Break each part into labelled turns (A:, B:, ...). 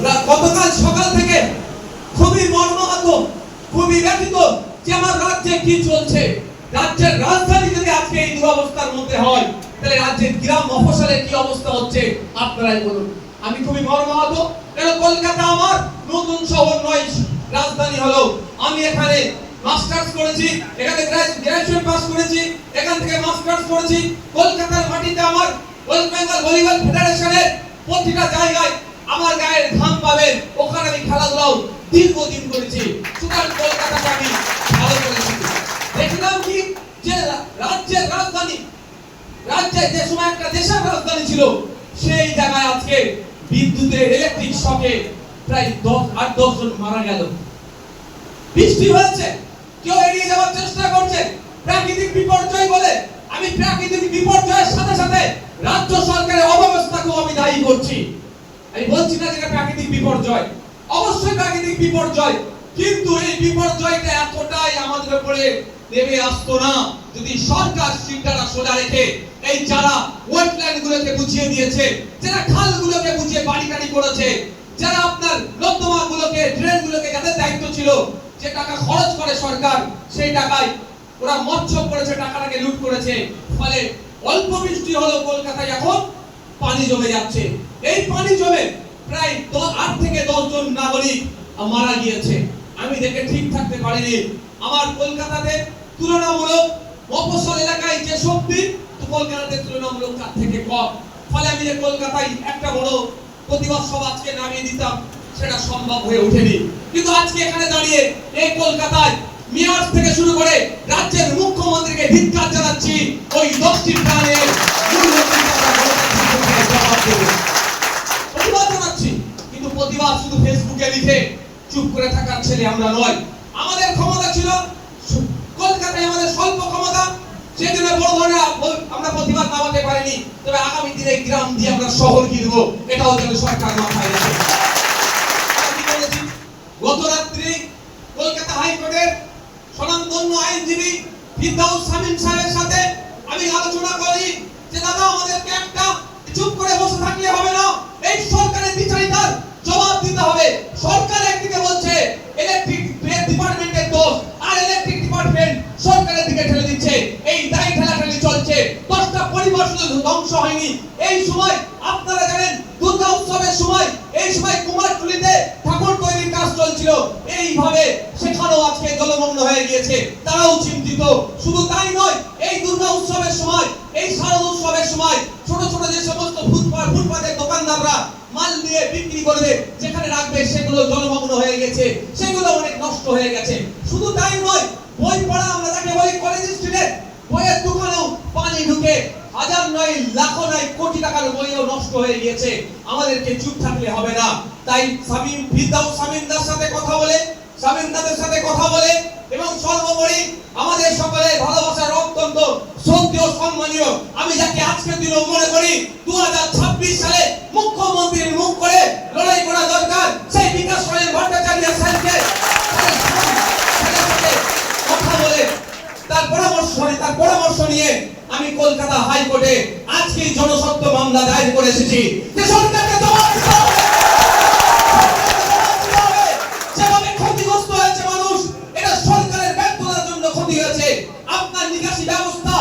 A: গতকাল সকাল থেকে খুবই মর্মাহত, খুবই ব্যথিত যে আমার রাজ্যে কি চলছে। রাজ্যের রাজধানী যদি আজকে এই দুরবস্থার মধ্যে হয়, তাহলে রাজ্যের গ্রাম মফস্বলে কি অবস্থা হচ্ছে আপনারাই বলুন। আমি খুবই মর্মাহত, কারণ কলকাতা আমার নতুন শহর নয়, রাজধানী হলো। আমি এখানে মাস্টার্স করেছি, এখানে গ্র্যাজুয়েট পাস করেছি, এখান থেকে মাস্টার্স করেছি। কলকাতার মাটিতে আমার ওয়েস্ট বেঙ্গল ভলিবল ফেডারেশনের প্রতিটা জায়গায় আমার গায়ের ঘাম পাবেন। ওখানে আমি খেলাধুলাও দীর্ঘদিন করেছি, সুতরাং কলকাতাকে আমি ভালো করেছি। দেখলাম কি যে রাজ্যের রাজধানী, রাজ্যের যে সময় একটা দেশের রাজধানী ছিল, সেই জায়গায় আজকে বিদ্যুতের ইলেকট্রিক শকে প্রায় 8-10 জন মারা গেল। বৃষ্টি হয়েছে, কেউ এড়িয়ে যাওয়ার চেষ্টা করছে প্রাকৃতিক বিপর্যয় বলে। আমি প্রাকৃতিক বিপর্যয়ের সাথে সাথে রাজ্য সরকারের অব্যবস্থাকেও আমি দায়ী করছি। আমি বলছি না যে প্রাকৃতিক বিপর্যয়, অবশ্যই প্রাকৃতিক বিপর্যয়, কিন্তু এই বিপর্যয়টা এতটাই আমাদের উপরে নেমে আসতো না যদি সরকার সিটটা সোজা রেখে এই যারা ওয়েটল্যান্ড গুলোকে বুঝিয়ে দিয়েছে, যারা খালগুলোকে বুঝিয়ে বাড়ি করেছে, যারা আপনার নর্দমা গুলোকে, ড্রেন গুলোকে, যাদের দায়িত্ব ছিল, যে টাকা খরচ করে সরকার, সেই টাকায় ওরা মৎস্য করেছে, টাকাটাকে লুট করেছে। ফলে অল্প বৃষ্টি হলো কলকাতায় এখন পানি জমে যাচ্ছে। এই পানি জমে প্রায় 8 থেকে 10 জন নাগরিক মারা গিয়েছে। আমি দেখে ঠিক থাকতে পারিনি। আমার কলকাতাতে তুলনামূলক মফস্বল এলাকায় যে শক্তি, তো কলকাতাতে তুলনামূলক তার থেকে কম। ফলে আমি যে কলকাতায় একটা বড় প্রতিবাদ সভা আজকে নামিয়ে দিতাম, সেটা সম্ভব হয়ে ওঠেনি। কিন্তু আজকে এখানে দাঁড়িয়ে এই কলকাতায় মেয়র থেকে শুরু করে রাজ্যের মুখ্যমন্ত্রীকে ধিক্কার জানাচ্ছি। ওই 10টি প্রাণের প্রতিবাদ জানাচ্ছি, কিন্তু প্রতিবাদ শুধু ফেসবুকে লিখে চুপ করে থাকার ছেলে আমরা নয়। আমাদের ক্ষমতা ছিল কলকাতায়, আমাদের স্বল্প ক্ষমতা, সেজন্য বড় ধরনের আমরা প্রতিবাদ নামাতে পারিনি। তবে আগামী দিনে গ্রাম দিয়ে আমরা শহর কিনব, এটাও যেন সরকার মাথায় রাখে। গত রাত্রি কলকাতা হাইকোর্টের স্বনামধন্য আইনজীবী ফিরদাউস শামীম সাহেবের সাথে আমি আলোচনা করি যে দাদা, আমাদেরকে একটা চুপ করে বসে থাকলে হবে না, এই সরকারের বিচারিতার জবাব দিতে হবে। সরকার একদিকে বলছে ইলেকট্রিক ডিপার্টমেন্টের দোষ, আর ইলেকট্রিক ডিপার্টমেন্ট সরকারের দিকে ঠেলে দিচ্ছে। এই দায় ঠেলাঠেলি চলছে। 10টা পরিবার শুধু ধ্বংস হয়নি। এই সময় আপনারা জানেন দুর্গা উৎসবের সময়, এই সময় কুমারটুলিতে ঠাকুর তৈরির কাজ চলছিল। এইভাবে সেখানেও আজকে জলমগ্ন হয়ে গিয়েছে, তারাও চিন্তিত। শুধু তাই নয়, এই দুর্গা উৎসবের সময়, এই শারদ উৎসবের সময় ছোট ছোট যে সমস্ত ফুটপাতের দোকানদাররা মাল নিয়ে বিক্রি করবে, যেখানে রাখবে, সেগুলো জলমগ্ন হয়ে গেছে, সেগুলো অনেক নষ্ট হয়ে গেছে। শুধু তাই নয়, বই পড়া, আমরা যাকে বলি কলেজ স্টুডেন্ট, বইয়ের দোকানেও পানি ঢুকে হাজার নয়, লাখো নয়, কোটি টাকার বইও নষ্ট হয়ে গিয়েছে। আমাদেরকে চুপ থাকলে হবে না। তাই ফিরদাউস শামীমদার সাথে কথা বলে, শামীমদাদের সাথে কথা বলে, এবং সর্বোপরি আমাদের সকলের ভালোবাসার অত্যন্ত শ্রদ্ধেয় সম্মানীয়, আমি যাকে আজকের দিনেও মনে করি 2026 সালে মুখ্যমন্ত্রীর মুখ করে লড়াই করা দরকার, সেই বিকাশ রঞ্জন ভট্টাচার্য স্যারকে কথা বলে তার পরামর্শ নিয়ে আমি কলকাতা হাইকোর্টে আজকে জনস্বার্থ মামলা দায়ের করে এসেছি যে সরকারকে জবাব দিতে হবে। যেভাবে ক্ষতিগ্রস্ত হয়েছে মানুষ, এটা সরকারের ব্যর্থতার জন্য ক্ষতি হয়েছে। আপনার নিকাশি ব্যবস্থা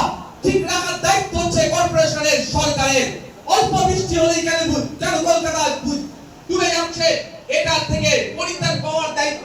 A: ঠিক রাখার দায়িত্ব হচ্ছে কর্পোরেশনের, সরকারের। অল্প বৃষ্টি হলেই কেন কলকাতা ডুবে যাচ্ছে, এটার থেকে পরিত্রাণ পাওয়ার দায়িত্ব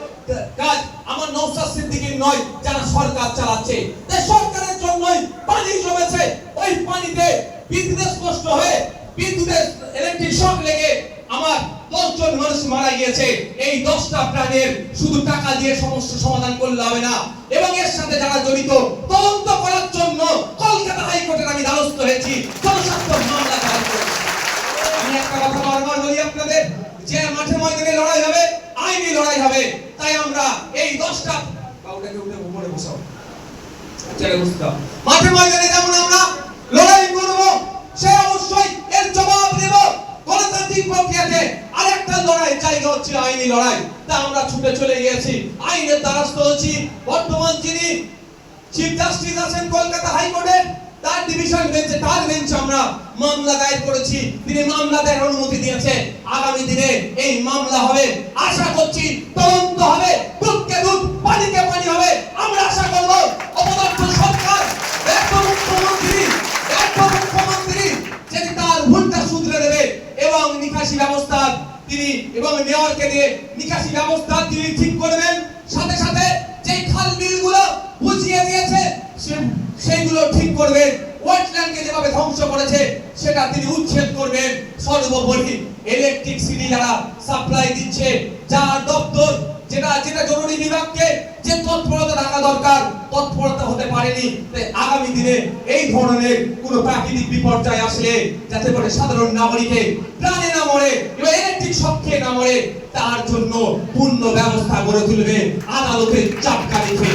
A: কাজ আমার নওশাদ সিদ্দিকীর নয়, যারা সরকার চালাচ্ছে। তাই সরকারের জন্যই পানি জমেছে। ওই পানিতে বিদ্যুৎ নষ্ট হয়ে, বিদ্যুতের ইলেকট্রিক শক লেগে আমার 10 জন মানুষ মারা গিয়েছে। এই 10টা প্রাণের শুধু টাকা দিয়ে সমস্যা সমাধান করলে হবে না, এবং এর সাথে যারা জড়িত তদন্ত করার জন্য কলকাতা হাইকোর্টের আমি দ্বারস্থ হয়েছি, জনস্বার্থ মামলা দায়ের করেছি। আমি একটা কথা বারবার বলি আপনাদের, যে মাঠে ময়দানে লড়াই হবে, আইনি লড়াই হবে। তাই আমরা এই 10টা কাউটাকে উঠে উপরে বসাও, চলে বসতে মাঠে ময়দানে যেমন আমরা লড়াই করব, সে অবশ্যই এর জবাব দেব গণতান্ত্রিক প্রক্রিয়াতে। আরেকটা লড়াই জায়গা হচ্ছে আইনি লড়াই। তা আমরা ছুটে চলে গিয়েছি, আইনের দ্বারস্থ হচ্ছি। বর্তমান যিনি চিফ জাস্টিস আছেন কলকাতা হাইকোর্টের, তার ডিভিশন বেঞ্চে, তার বেঞ্চে আমরা মামলা দায়ের করেছি, তিনি মামলা দায়ের অনুমতি দিয়েছে। আগামী দিনে এই মামলা হবে, আশা করছি তদন্ত হবে, দুধকে দুধ পানিকে পানি হবে। আমরা আশা করব অপদার্থ সরকার, ব্যর্থ মুখ্যমন্ত্রী যদি তার ভুলটা শুধরে দেবে এবং নিকাশি ব্যবস্থা তিনি এবং মেয়রকে দিয়ে নিকাশি ব্যবস্থা তিনি ঠিক করবেন। সাথে সাথে যে খাল বিলগুলো বুঝিয়ে দিয়েছে সেইগুলো ঠিক করবেন। ওয়েটল্যান্ডকে যেভাবে ধ্বংস করেছে সেটা তিনি উচ্ছেদ করবেন। সর্বোপরি ইলেকট্রিসিটি যারা সাপ্লাই দিচ্ছে, যার দপ্তর যেটা জরুরি বিভাগকে যে তৎপরতা রাখা দরকার তৎপরতা হতে পারেনি, তাই আগামী দিনে এই ধরনের কোনো প্রাকৃতিক বিপর্যয় আসলে যাতে করে সাধারণ নাগরিকে প্রাণে না মরে এবং ইলেকট্রিক শর্টে না মরে তার জন্য পূর্ণ ব্যবস্থা গড়ে তুলবে আদালতের চাপকা রেখে।